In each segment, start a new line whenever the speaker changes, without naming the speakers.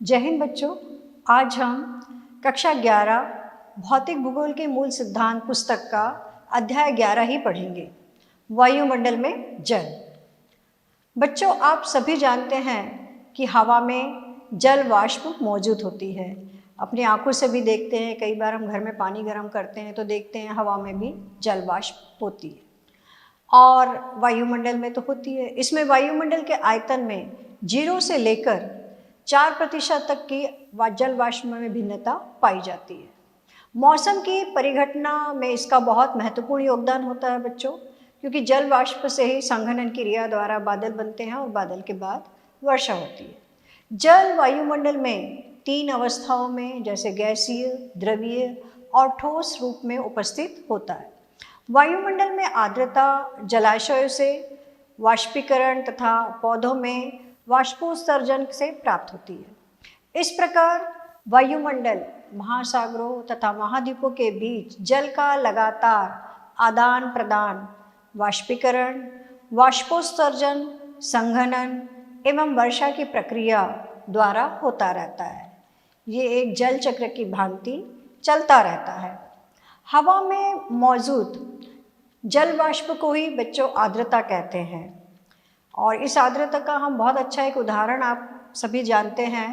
जय हिंद बच्चों। आज हम कक्षा 11 भौतिक भूगोल के मूल सिद्धांत पुस्तक का अध्याय 11 ही पढ़ेंगे, वायुमंडल में जल। बच्चों, आप सभी जानते हैं कि हवा में जल वाष्प मौजूद होती है। अपनी आंखों से भी देखते हैं, कई बार हम घर में पानी गर्म करते हैं तो देखते हैं हवा में भी जल वाष्प होती है और वायुमंडल में तो होती है। इसमें वायुमंडल के आयतन में 0 से लेकर 4% तक की जल वाष्प में भिन्नता पाई जाती है। मौसम की परिघटना में इसका बहुत महत्वपूर्ण योगदान होता है बच्चों, क्योंकि जल वाष्प से ही संघनन क्रिया द्वारा बादल बनते हैं और बादल के बाद वर्षा होती है। जल वायुमंडल में 3 अवस्थाओं में, जैसे गैसीय, द्रवीय और ठोस रूप में उपस्थित होता है। वायुमंडल में आर्द्रता जलाशयों से वाष्पीकरण तथा पौधों में वाष्पोत्सर्जन से प्राप्त होती है। इस प्रकार वायुमंडल महासागरों तथा महाद्वीपों के बीच जल का लगातार आदान प्रदान, वाष्पीकरण, वाष्पोत्सर्जन, संघनन एवं वर्षा की प्रक्रिया द्वारा होता रहता है। ये एक जल चक्र की भांति चलता रहता है। हवा में मौजूद जल वाष्प को ही बच्चों आर्द्रता कहते हैं और इस आर्द्रता का हम बहुत अच्छा एक उदाहरण आप सभी जानते हैं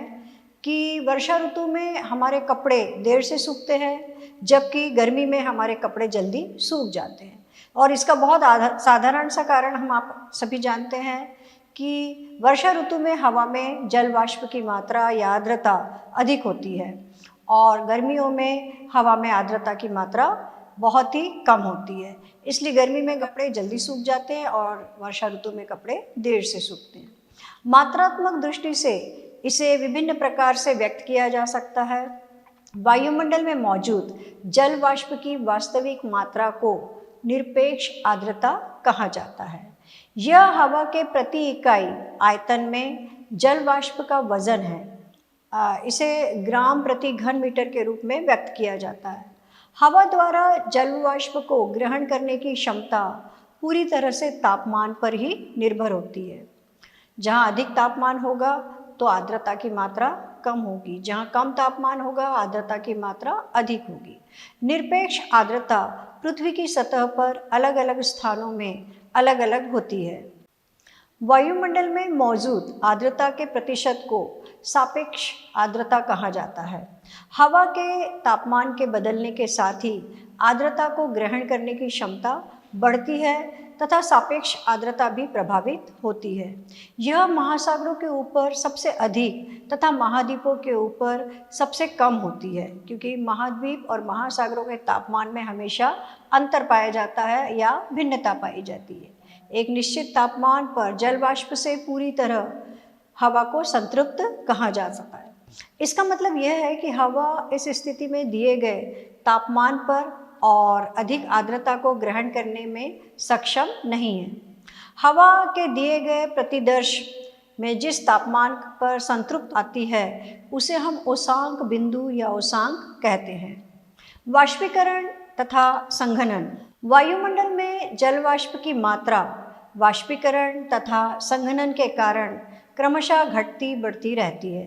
कि वर्षा ऋतु में हमारे कपड़े देर से सूखते हैं, जबकि गर्मी में हमारे कपड़े जल्दी सूख जाते हैं। और इसका बहुत साधारण सा कारण हम आप सभी जानते हैं कि वर्षा ऋतु में हवा में जल वाष्प की मात्रा या आर्द्रता अधिक होती है और गर्मियों में हवा में आर्द्रता की मात्रा बहुत ही कम होती है। इसलिए गर्मी में कपड़े जल्दी सूख जाते हैं और वर्षा ऋतु में कपड़े देर से सूखते हैं। मात्रात्मक दृष्टि से इसे विभिन्न प्रकार से व्यक्त किया जा सकता है। वायुमंडल में मौजूद जल वाष्प की वास्तविक मात्रा को निरपेक्ष आर्द्रता कहा जाता है। यह हवा के प्रति इकाई आयतन में जल वाष्प का वजन है। इसे ग्राम प्रति घन मीटर के रूप में व्यक्त किया जाता है। हवा द्वारा जल वाष्प को ग्रहण करने की क्षमता पूरी तरह से तापमान पर ही निर्भर होती है। जहाँ अधिक तापमान होगा तो आर्द्रता की मात्रा कम होगी, जहाँ कम तापमान होगा आर्द्रता की मात्रा अधिक होगी। निरपेक्ष आर्द्रता पृथ्वी की सतह पर अलग अलग स्थानों में अलग अलग होती है। वायुमंडल में मौजूद आर्द्रता के प्रतिशत को सापेक्ष आर्द्रता कहा जाता है। हवा के तापमान के बदलने के साथ ही आर्द्रता को ग्रहण करने की क्षमता बढ़ती है तथा सापेक्ष आर्द्रता भी प्रभावित होती है। यह महासागरों के ऊपर सबसे अधिक तथा महाद्वीपों के ऊपर सबसे कम होती है, क्योंकि महाद्वीप और महासागरों के तापमान में हमेशा अंतर पाया जाता है या भिन्नता पाई जाती है। एक निश्चित तापमान पर जल वाष्प से पूरी तरह हवा को संतृप्त कहा जा सकता है। इसका मतलब यह है कि हवा इस स्थिति में दिए गए तापमान पर और अधिक आर्द्रता को ग्रहण करने में सक्षम नहीं है। हवा के दिए गए प्रतिदर्श में जिस तापमान पर संतृप्त आती है उसे हम उष्मांक बिंदु या उष्मांक कहते हैं। वाष्पीकरण तथा संघनन। वायुमंडल में जल वाष्प की मात्रा वाष्पीकरण तथा संघनन के कारण क्रमशः घटती बढ़ती रहती है।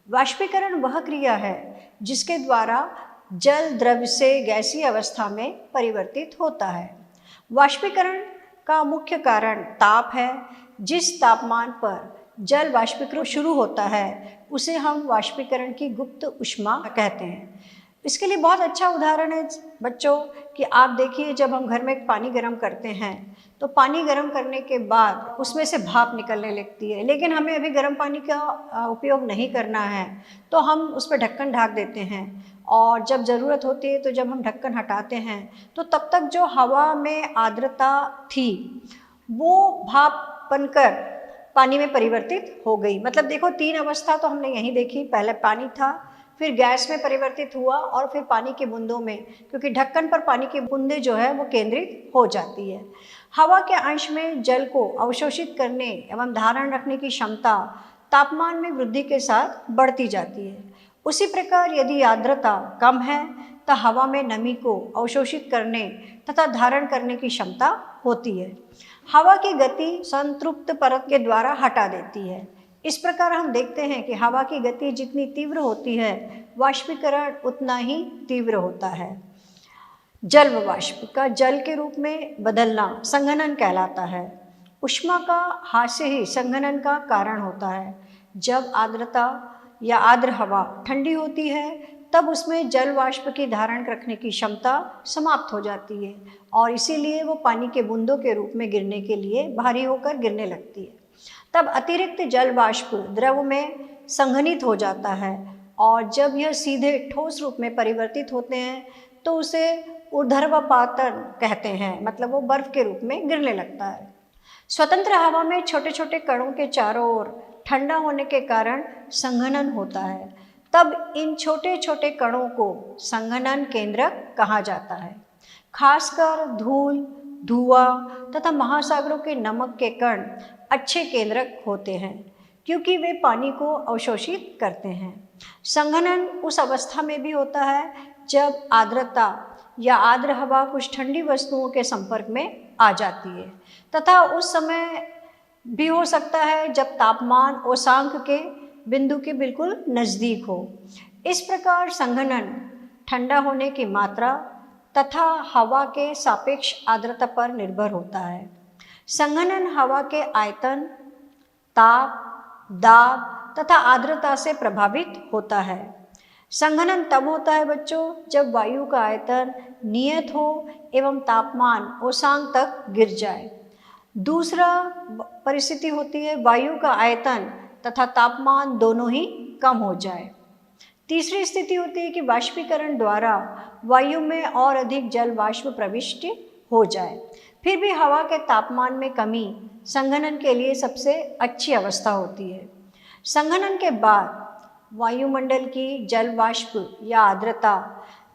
वाष्पीकरण वह क्रिया है जिसके द्वारा जल द्रव्य से गैसीय अवस्था में परिवर्तित होता है। वाष्पीकरण का मुख्य कारण ताप है। जिस तापमान पर जल वाष्पीकरण शुरू होता है उसे हम वाष्पीकरण की गुप्त ऊष्मा कहते हैं। इसके लिए बहुत अच्छा उदाहरण है बच्चों कि आप देखिए, जब हम घर में पानी गर्म करते हैं तो पानी गर्म करने के बाद उसमें से भाप निकलने लगती है, लेकिन हमें अभी गर्म पानी का उपयोग नहीं करना है तो हम उस पर ढक्कन ढक देते हैं और जब ज़रूरत होती है तो जब हम ढक्कन हटाते हैं तो तब तक जो हवा में आर्द्रता थी वो भाप बनकर पानी में परिवर्तित हो गई। मतलब देखो, 3 अवस्था तो हमने यहीं देखी। पहले पानी था, फिर गैस में परिवर्तित हुआ और फिर पानी की बूंदों में, क्योंकि ढक्कन पर पानी की बूंदें जो है वो केंद्रित हो जाती है। हवा के अंश में जल को अवशोषित करने एवं धारण रखने की क्षमता तापमान में वृद्धि के साथ बढ़ती जाती है। उसी प्रकार यदि आर्द्रता कम है तो हवा में नमी को अवशोषित करने तथा धारण करने की क्षमता होती है। हवा की गति संतृप्त परत के द्वारा हटा देती है। इस प्रकार हम देखते हैं कि हवा की गति जितनी तीव्र होती है, वाष्पीकरण उतना ही तीव्र होता है। जल व वाष्प का जल के रूप में बदलना संघनन कहलाता है। ऊष्मा का हास्य ही संघनन का कारण होता है। जब आर्द्रता या आर्द्र हवा ठंडी होती है, तब उसमें जल वाष्प की धारण रखने की क्षमता समाप्त हो जाती है और इसीलिए वो पानी के बूंदों के रूप में गिरने के लिए भारी होकर गिरने लगती है। तब अतिरिक्त जल वाष्प द्रव में संघनित हो जाता है और जब यह सीधे ठोस रूप में परिवर्तित होते हैं तो उसे ऊर्ध्वपातन कहते हैं, मतलब वो बर्फ के रूप में गिरने लगता है। स्वतंत्र हवा में छोटे छोटे कणों के चारों ओर ठंडा होने के कारण संघनन होता है। तब इन छोटे छोटे कणों को संघनन केंद्रक कहा जाता है। खासकर धूल, धुआं तथा महासागरों के नमक के कण अच्छे केंद्रक होते हैं क्योंकि वे पानी को अवशोषित करते हैं। संघनन उस अवस्था में भी होता है जब आर्द्रता या आर्द्र हवा कुछ ठंडी वस्तुओं के संपर्क में आ जाती है तथा उस समय भी हो सकता है जब तापमान ओसांक के बिंदु के बिल्कुल नज़दीक हो। इस प्रकार संघनन ठंडा होने की मात्रा तथा हवा के सापेक्ष आर्द्रता पर निर्भर होता है। संघनन हवा के आयतन, ताप, दाब तथा आर्द्रता से प्रभावित होता है। संघनन तब होता है बच्चों जब वायु का आयतन नियत हो एवं तापमान ओसांक तक गिर जाए। दूसरा परिस्थिति होती है वायु का आयतन तथा तापमान दोनों ही कम हो जाए। तीसरी स्थिति होती है कि वाष्पीकरण द्वारा वायु में और अधिक जल वाष्प प्रविष्ट हो जाए। फिर भी हवा के तापमान में कमी संघनन के लिए सबसे अच्छी अवस्था होती है। संघनन के बाद वायुमंडल की जल वाष्प या आर्द्रता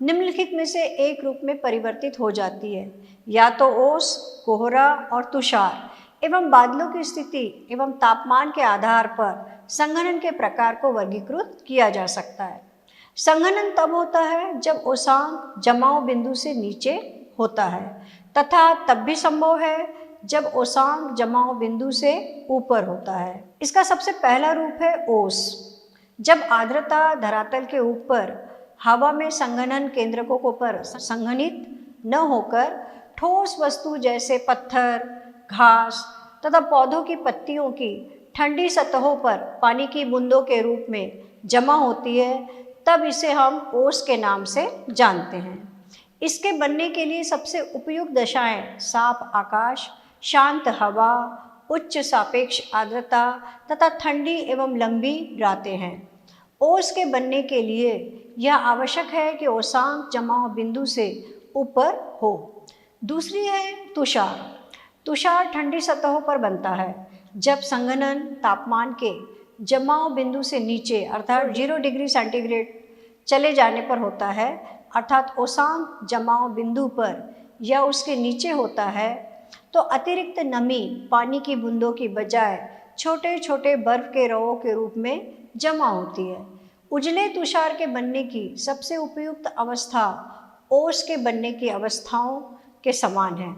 निम्नलिखित में से एक रूप में परिवर्तित हो जाती है, या तो ओस, कोहरा और तुषार एवं बादलों की स्थिति एवं तापमान के आधार पर संघनन के प्रकार को वर्गीकृत किया जा सकता है। संघनन तब होता है जब ओसांक जमाव बिंदु से नीचे होता है तथा तब भी संभव है जब ओसांक जमाव बिंदु से ऊपर होता है। इसका सबसे पहला रूप है ओस। जब आर्द्रता धरातल के ऊपर हवा में संघनन केंद्रकों को पर संघनित न होकर ठोस वस्तु जैसे पत्थर, घास तथा पौधों की पत्तियों की ठंडी सतहों पर पानी की बूंदों के रूप में जमा होती है, तब इसे हम ओस के नाम से जानते हैं। इसके बनने के लिए सबसे उपयुक्त दशाएं साफ आकाश, शांत हवा, उच्च सापेक्ष आर्द्रता तथा ठंडी एवं लंबी रातें हैं। ओस के बनने के लिए यह आवश्यक है कि ओसांक जमाव बिंदु से ऊपर हो। दूसरी है तुषार। तुषार ठंडी सतहों पर बनता है जब संघनन तापमान के जमाव बिंदु से नीचे अर्थात 0 डिग्री सेंटीग्रेड चले जाने पर होता है, अर्थात ओसांक जमाव बिंदु पर या उसके नीचे होता है, तो अतिरिक्त नमी पानी की बूंदों की बजाय छोटे छोटे बर्फ के रवों के रूप में जमा होती है। उजले तुषार के बनने की सबसे उपयुक्त अवस्था ओस के बनने की अवस्थाओं के समान है।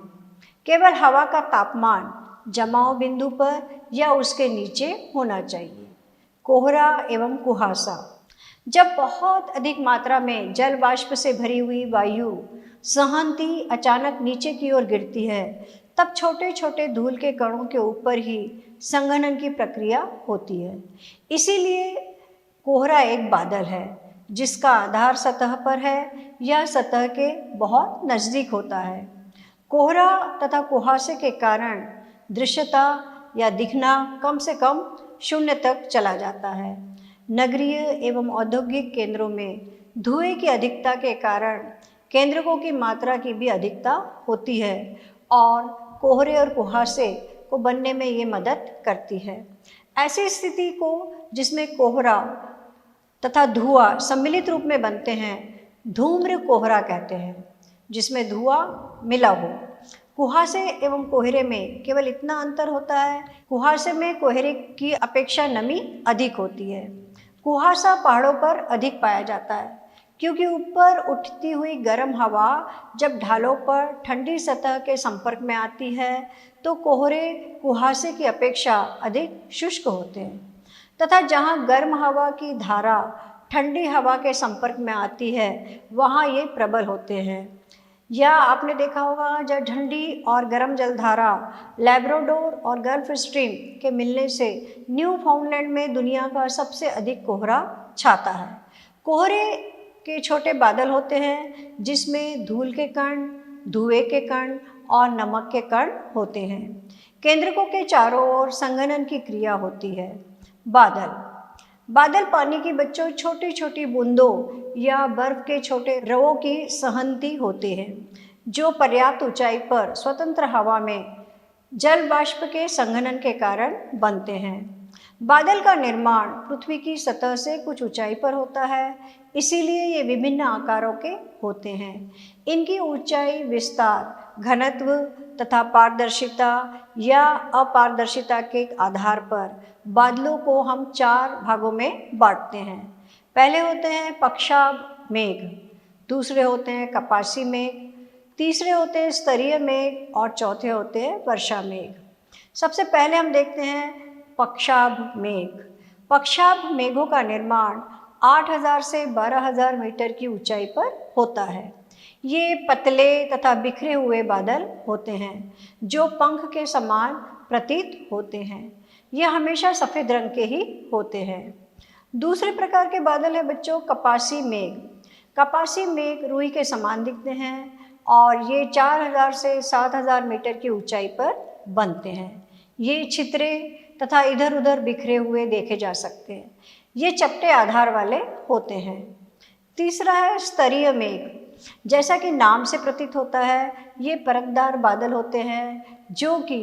केवल हवा का तापमान जमाव बिंदु पर या उसके नीचे होना चाहिए। कोहरा एवं कुहासा। जब बहुत अधिक मात्रा में जल वाष्प से भरी हुई वायु सहनती अचानक नीचे की ओर गिरती है, तब छोटे छोटे धूल के कणों के ऊपर ही संघनन की प्रक्रिया होती है। इसीलिए कोहरा एक बादल है जिसका आधार सतह पर है या सतह के बहुत नज़दीक होता है। कोहरा तथा कुहासे के कारण दृश्यता या दिखना कम से कम 0 तक चला जाता है। नगरीय एवं औद्योगिक केंद्रों में धुएं की अधिकता के कारण केंद्रकों की मात्रा की भी अधिकता होती है और कोहरे और कुहासे को बनने में ये मदद करती है। ऐसी स्थिति को जिसमें कोहरा तथा धुआं सम्मिलित रूप में बनते हैं धूम्र कोहरा कहते हैं, जिसमें धुआं मिला हो। कुहासे एवं कोहरे में केवल इतना अंतर होता है, कुहासे में कोहरे की अपेक्षा नमी अधिक होती है। कुहासा पहाड़ों पर अधिक पाया जाता है क्योंकि ऊपर उठती हुई गर्म हवा जब ढालों पर ठंडी सतह के संपर्क में आती है तो कोहरे कुहासे की अपेक्षा अधिक शुष्क होते हैं। तथा जहाँ गर्म हवा की धारा ठंडी हवा के संपर्क में आती है वहाँ ये प्रबल होते हैं। या आपने देखा होगा जब ठंडी और गर्म जलधारा लैब्राडोर और गल्फ स्ट्रीम के मिलने से न्यू फाउंडलैंड में दुनिया का सबसे अधिक कोहरा छाता है। कोहरे के छोटे बादल होते हैं जिसमें धूल के कण, धुएं के कण और नमक के कण होते हैं। केंद्रकों के चारों ओर संघनन की क्रिया होती है। बादल पानी की बच्चों छोटी छोटी बूंदों या बर्फ के छोटे रवों की सहंती होते हैं जो पर्याप्त ऊंचाई पर स्वतंत्र हवा में जल वाष्प के संघनन के कारण बनते हैं। बादल का निर्माण पृथ्वी की सतह से कुछ ऊंचाई पर होता है, इसीलिए ये विभिन्न आकारों के होते हैं। इनकी ऊंचाई, विस्तार, घनत्व तथा पारदर्शिता या अपारदर्शिता के आधार पर बादलों को हम 4 भागों में बांटते हैं। पहले होते हैं पक्षाभ मेघ, दूसरे होते हैं कपासी मेघ, तीसरे होते हैं स्तरीय मेघ और चौथे होते हैं वर्षा मेघ। सबसे पहले हम देखते हैं पक्षाभ मेघ। पक्षाभ मेघों का निर्माण 8000 से 12000 मीटर की ऊंचाई पर होता है। ये पतले तथा बिखरे हुए बादल होते हैं जो पंख के समान प्रतीत होते हैं। ये हमेशा सफ़ेद रंग के ही होते हैं। दूसरे प्रकार के बादल है बच्चों कपासी मेघ। कपासी मेघ रुई के समान दिखते हैं और ये 4000 से 7000 मीटर की ऊंचाई पर बनते हैं। ये छितरे तथा इधर उधर बिखरे हुए देखे जा सकते हैं। ये चपटे आधार वाले होते हैं। तीसरा है स्तरीय मेघ। जैसा कि नाम से प्रतीत होता है, ये परतदार बादल होते हैं जो कि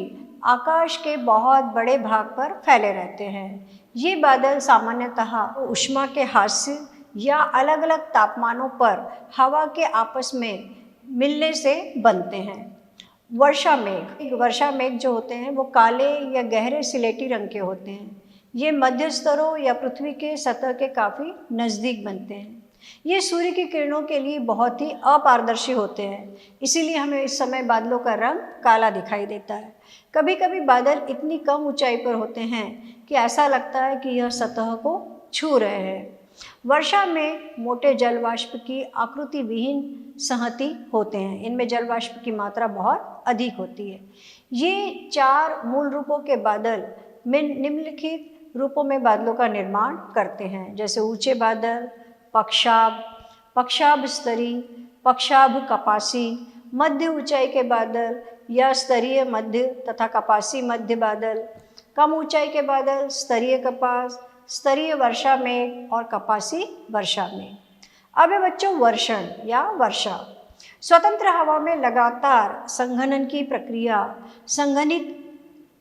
आकाश के बहुत बड़े भाग पर फैले रहते हैं। ये बादल सामान्यतः ऊष्मा के हास्य या अलग अलग तापमानों पर हवा के आपस में मिलने से बनते हैं। वर्षा मेघ जो होते हैं वो काले या गहरे सिलेटी रंग के होते हैं। ये मध्य स्तरों या पृथ्वी के सतह के काफ़ी नज़दीक बनते हैं। ये सूर्य की किरणों के लिए बहुत ही अपारदर्शी होते हैं, इसीलिए हमें इस समय बादलों का रंग काला दिखाई देता है। कभी कभी बादल इतनी कम ऊंचाई पर होते हैं कि ऐसा लगता है कि यह सतह को छू रहे हैं। वर्षा में मोटे जल वाष्प की आकृति विहीन संहति होते हैं। इनमें जल वाष्प की मात्रा बहुत अधिक होती है। ये 4 मूल रूपों के बादल में निम्नलिखित रूपों में बादलों का निर्माण करते हैं, जैसे ऊंचे बादल, पक्षाभ स्तरीय, पक्षाभ कपासी, मध्य ऊंचाई के बादल या स्तरीय मध्य तथा कपासी मध्य बादल, कम ऊंचाई के बादल स्तरीय कपास, स्तरीय वर्षा मेघ और कपासी वर्षा मेघ। अब है बच्चों वर्षण या वर्षा। स्वतंत्र हवा में लगातार संघनन की प्रक्रिया संघनित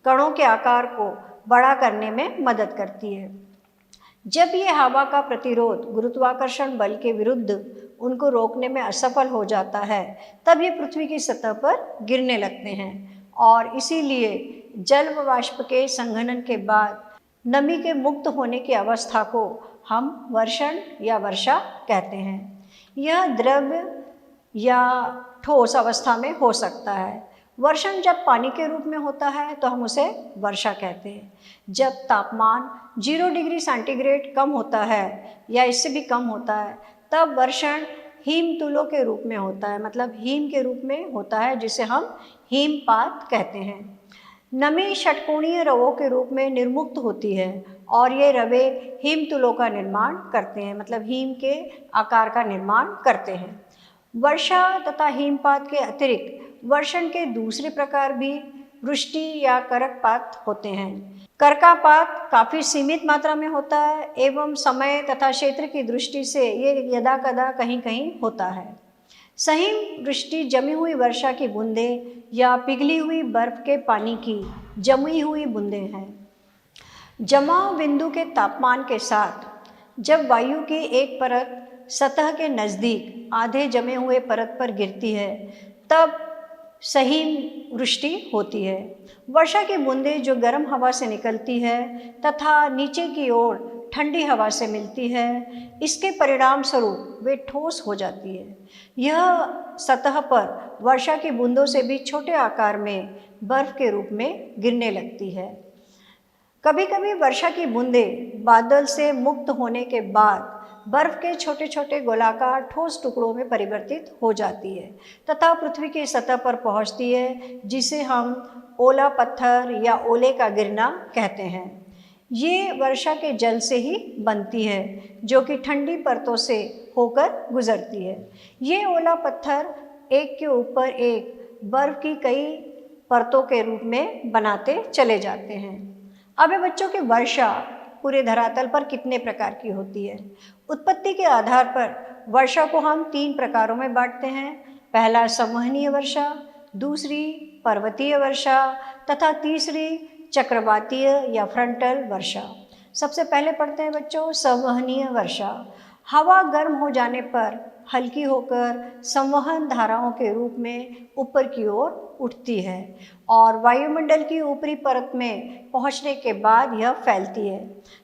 कणों के आकार को बड़ा करने में मदद करती है। जब ये हवा का प्रतिरोध गुरुत्वाकर्षण बल के विरुद्ध उनको रोकने में असफल हो जाता है, तब ये पृथ्वी की सतह पर गिरने लगते हैं और इसीलिए जल व वाष्प के संघनन के बाद नमी के मुक्त होने की अवस्था को हम वर्षण या वर्षा कहते हैं। यह द्रव्य या ठोस अवस्था में हो सकता है। वर्षण जब पानी के रूप में होता है तो हम उसे वर्षा कहते हैं। जब तापमान 0 डिग्री सेंटीग्रेड कम होता है या इससे भी कम होता है, तब वर्षण हिमतुलों के रूप में होता है, मतलब हिम के रूप में होता है, जिसे हम हिमपात कहते हैं। नमी षटकोणीय रवों के रूप में निर्मुक्त होती है और ये रवे हिमतुलों का निर्माण करते हैं, मतलब हिम के आकार का निर्माण करते हैं। वर्षा तथा हिमपात के अतिरिक्त वर्षण के दूसरे प्रकार भी वृष्टि या करकपात होते हैं। करकापात काफ़ी सीमित मात्रा में होता है एवं समय तथा क्षेत्र की दृष्टि से ये यदा कदा कहीं कहीं होता है। सहिम वृष्टि जमी हुई वर्षा की बूंदें या पिघली हुई बर्फ के पानी की जमी हुई बूंदें हैं। जमाव बिंदु के तापमान के साथ जब वायु की एक परत सतह के नज़दीक आधे जमे हुए परत पर गिरती है, तब सहिम वृष्टि होती है। वर्षा की बूंदें जो गर्म हवा से निकलती है तथा नीचे की ओर ठंडी हवा से मिलती है, इसके परिणाम स्वरूप वे ठोस हो जाती है। यह सतह पर वर्षा की बूंदों से भी छोटे आकार में बर्फ के रूप में गिरने लगती है। कभी कभी वर्षा की बूंदें बादल से मुक्त होने के बाद बर्फ के छोटे छोटे गोलाकार ठोस टुकड़ों में परिवर्तित हो जाती है तथा पृथ्वी की सतह पर पहुंचती है, जिसे हम ओला पत्थर या ओले का गिरना कहते हैं। ये वर्षा के जल से ही बनती है, जो कि ठंडी परतों से होकर गुजरती है। ये ओला पत्थर एक के ऊपर एक बर्फ की कई परतों के रूप में बनाते चले जाते हैं। अब बच्चों की वर्षा पूरे धरातल पर कितने प्रकार की होती है? उत्पत्ति के आधार पर वर्षा को हम 3 प्रकारों में बांटते हैं। पहला संवहनीय वर्षा, दूसरी पर्वतीय वर्षा तथा तीसरी चक्रवातीय या फ्रंटल वर्षा। सबसे पहले पढ़ते हैं बच्चों संवहनीय वर्षा। हवा गर्म हो जाने पर हल्की होकर संवहन धाराओं के रूप में ऊपर की ओर उठती है और वायुमंडल की ऊपरी परत में पहुंचने के बाद यह फैलती है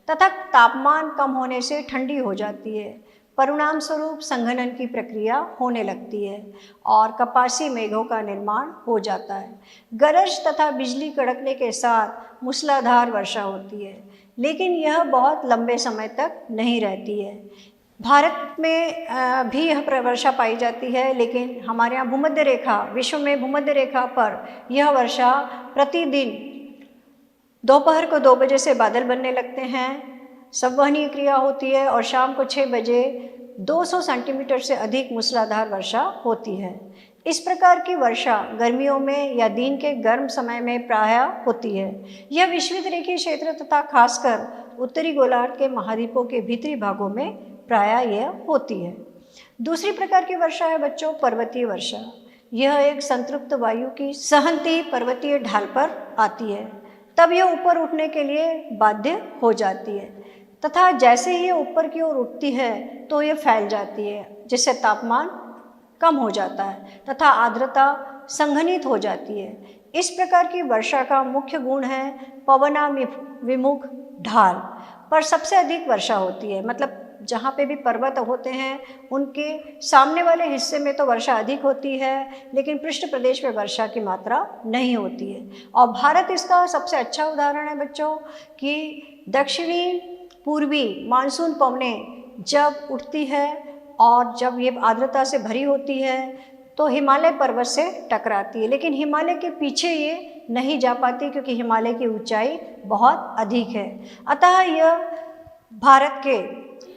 तथा तापमान कम होने से ठंडी हो जाती है। परिणाम स्वरूप संघनन की प्रक्रिया होने लगती है और कपासी मेघों का निर्माण हो जाता है। गरज तथा बिजली कड़कने के साथ मूसलाधार वर्षा होती है, लेकिन यह बहुत लंबे समय तक नहीं रहती है। भारत में भी यह वर्षा पाई जाती है, लेकिन हमारे यहाँ भूमध्य रेखा, विश्व में भूमध्य रेखा पर यह वर्षा प्रतिदिन दोपहर को 2 बजे से बादल बनने लगते हैं, संवहनीय क्रिया होती है और शाम को 6 बजे 200 सेंटीमीटर से अधिक मूसलाधार वर्षा होती है। इस प्रकार की वर्षा गर्मियों में या दिन के गर्म समय में प्रायः होती है। यह विषुवत रेखीय क्षेत्र तथा खासकर उत्तरी गोलार्ध के महाद्वीपों के भीतरी भागों में प्रायः यह होती है। दूसरी प्रकार की वर्षा है बच्चों पर्वतीय वर्षा। यह एक संतृप्त वायु की सहनती पर्वतीय ढाल पर आती है, तब यह ऊपर उठने के लिए बाध्य हो जाती है तथा जैसे ही यह ऊपर की ओर उठती है तो यह फैल जाती है, जिससे तापमान कम हो जाता है तथा आर्द्रता संघनित हो जाती है। इस प्रकार की वर्षा का मुख्य गुण है पवनाभिमुख ढाल पर सबसे अधिक वर्षा होती है। मतलब जहाँ पे भी पर्वत होते हैं उनके सामने वाले हिस्से में तो वर्षा अधिक होती है, लेकिन पृष्ठ प्रदेश में वर्षा की मात्रा नहीं होती है। और भारत इसका सबसे अच्छा उदाहरण है बच्चों कि दक्षिणी पूर्वी मानसून पवनें जब उठती है और जब ये आर्द्रता से भरी होती है तो हिमालय पर्वत से टकराती है, लेकिन हिमालय के पीछे ये नहीं जा पाती क्योंकि हिमालय की ऊंचाई बहुत अधिक है। अतः यह भारत के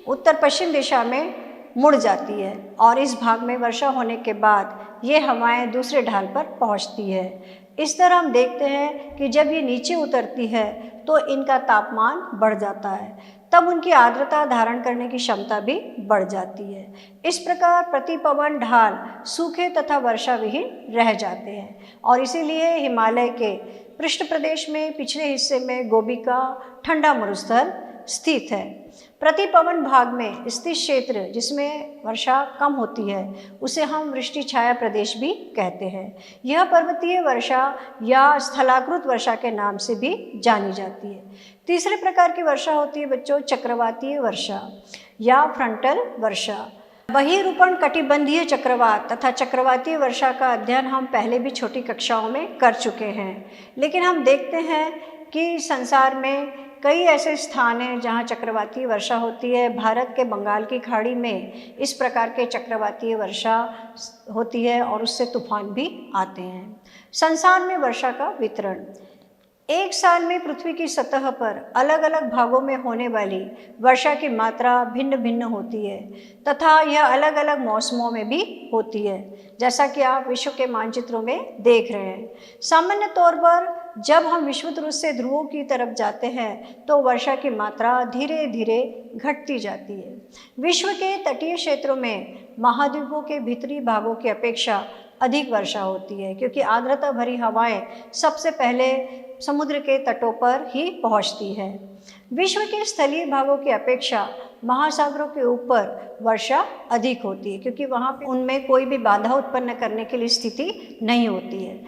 उत्तर पश्चिम दिशा में मुड़ जाती है और इस भाग में वर्षा होने के बाद ये हवाएं दूसरे ढाल पर पहुंचती है। इस तरह हम देखते हैं कि जब ये नीचे उतरती है तो इनका तापमान बढ़ जाता है, तब उनकी आर्द्रता धारण करने की क्षमता भी बढ़ जाती है। इस प्रकार प्रतिपवन ढाल सूखे तथा वर्षा विहीन रह जाते हैं और इसीलिए हिमालय के पृष्ठ प्रदेश में पिछले हिस्से में गोबिका ठंडा मरुस्थल स्थित है। प्रतिपवन भाग में स्थित क्षेत्र जिसमें वर्षा कम होती है उसे हम वृष्टि छाया प्रदेश भी कहते हैं। यह पर्वतीय वर्षा या स्थलाकृत वर्षा के नाम से भी जानी जाती है। तीसरे प्रकार की वर्षा होती है बच्चों चक्रवातीय वर्षा या फ्रंटल वर्षा। बहिरूपण कटिबंधीय चक्रवात तथा चक्रवातीय वर्षा का अध्ययन हम पहले भी छोटी कक्षाओं में कर चुके हैं, लेकिन हम देखते हैं कि संसार में कई ऐसे स्थान हैं जहाँ चक्रवातीय वर्षा होती है। भारत के बंगाल की खाड़ी में इस प्रकार के चक्रवातीय वर्षा होती है और उससे तूफान भी आते हैं। संसार में वर्षा का वितरण। एक साल में पृथ्वी की सतह पर अलग अलग भागों में होने वाली वर्षा की मात्रा भिन्न भिन्न होती है तथा यह अलग अलग मौसमों में भी होती है, जैसा कि आप विश्व के मानचित्रों में देख रहे हैं। सामान्य तौर पर जब हम विषुवत रूप से ध्रुवों की तरफ जाते हैं तो वर्षा की मात्रा धीरे धीरे घटती जाती है। विश्व के तटीय क्षेत्रों में महाद्वीपों के भीतरी भागों की अपेक्षा अधिक वर्षा होती है, क्योंकि आर्द्रता भरी हवाएं सबसे पहले समुद्र के तटों पर ही पहुंचती है। विश्व के स्थलीय भागों की अपेक्षा महासागरों के ऊपर वर्षा अधिक होती है, क्योंकि वहाँ पे उनमें कोई भी बाधा उत्पन्न करने के लिए स्थिति नहीं होती है।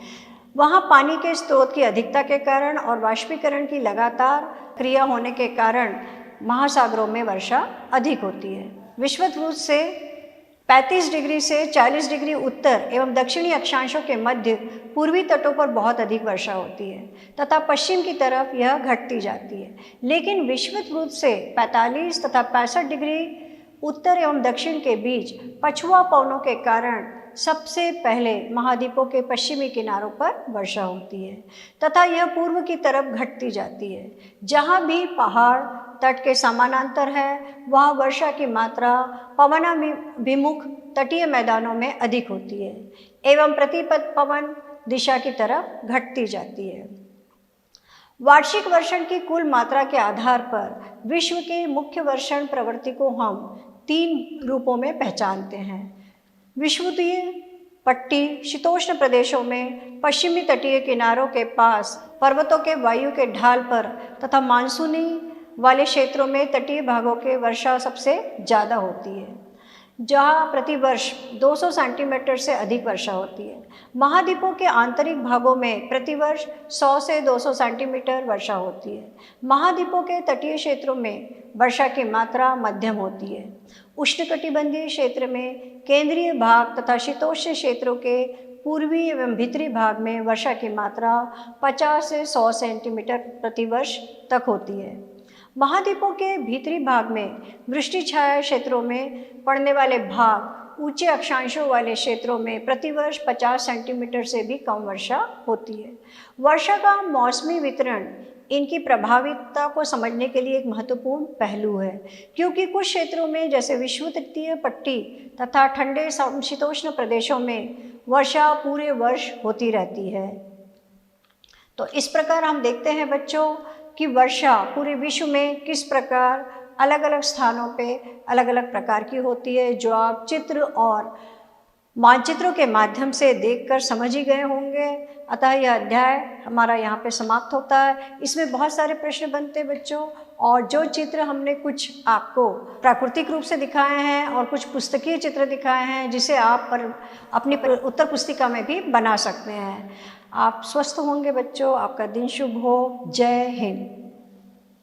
वहाँ पानी के स्रोत की अधिकता के कारण और वाष्पीकरण की लगातार क्रिया होने के कारण महासागरों में वर्षा अधिक होती है। विषुवत रूप से 35 डिग्री से 40 डिग्री उत्तर एवं दक्षिणी अक्षांशों के मध्य पूर्वी तटों पर बहुत अधिक वर्षा होती है तथा पश्चिम की तरफ यह घटती जाती है। लेकिन विषुवत से 45 तथा 65 डिग्री उत्तर एवं दक्षिण के बीच पछुआ पवनों के कारण सबसे पहले महाद्वीपों के पश्चिमी किनारों पर वर्षा होती है तथा यह पूर्व की तरफ घटती जाती है। जहाँ भी पहाड़ तट के समानांतर है वहाँ वर्षा की मात्रा पवनाभिमुख तटीय मैदानों में अधिक होती है एवं प्रतिपद पवन दिशा की तरफ घटती जाती है। वार्षिक वर्षण की कुल मात्रा के आधार पर विश्व के मुख्य वर्षण प्रवृत्ति को हम 3 रूपों में पहचानते हैं। विषुवतीय पट्टी शीतोष्ण प्रदेशों में पश्चिमी तटीय किनारों के पास पर्वतों के वायु के ढाल पर तथा मानसूनी वाले क्षेत्रों में तटीय भागों के वर्षा सबसे ज़्यादा होती है, जहाँ प्रतिवर्ष 200 सेंटीमीटर से अधिक वर्षा होती है। महाद्वीपों के आंतरिक भागों में प्रतिवर्ष 100 से 200 सेंटीमीटर वर्षा होती है। महाद्वीपों के तटीय क्षेत्रों में वर्षा की मात्रा मध्यम होती है। उष्णकटिबंधीय क्षेत्र में केंद्रीय भाग तथा शीतोष्ण क्षेत्रों के पूर्वी एवं भीतरी भाग में वर्षा की मात्रा 50 से 100 सेंटीमीटर प्रतिवर्ष तक होती है। महाद्वीपों के भीतरी भाग में वृष्टि छाया क्षेत्रों में पड़ने वाले भाग ऊंचे अक्षांशों वाले क्षेत्रों में प्रतिवर्ष 50 सेंटीमीटर से भी कम वर्षा होती है। वर्षा का मौसमी वितरण इनकी प्रभावितता को समझने के लिए एक महत्वपूर्ण पहलू है, क्योंकि कुछ क्षेत्रों में जैसे विषुवतीय पट्टी तथा ठंडे समशीतोष्ण प्रदेशों में वर्षा पूरे वर्ष होती रहती है। तो इस प्रकार हम देखते हैं बच्चों कि वर्षा पूरे विश्व में किस प्रकार अलग अलग स्थानों पे अलग अलग प्रकार की होती है, जो आप चित्र और मानचित्रों के माध्यम से देखकर समझ ही गए होंगे। अतः यह अध्याय हमारा यहाँ पे समाप्त होता है। इसमें बहुत सारे प्रश्न बनते हैं बच्चों, और जो चित्र हमने कुछ आपको प्राकृतिक रूप से दिखाए हैं और कुछ पुस्तकीय चित्र दिखाए हैं, जिसे आप अपनी उत्तर पुस्तिका में भी बना सकते हैं। आप स्वस्थ होंगे बच्चों। आपका दिन शुभ हो। जय हिंद।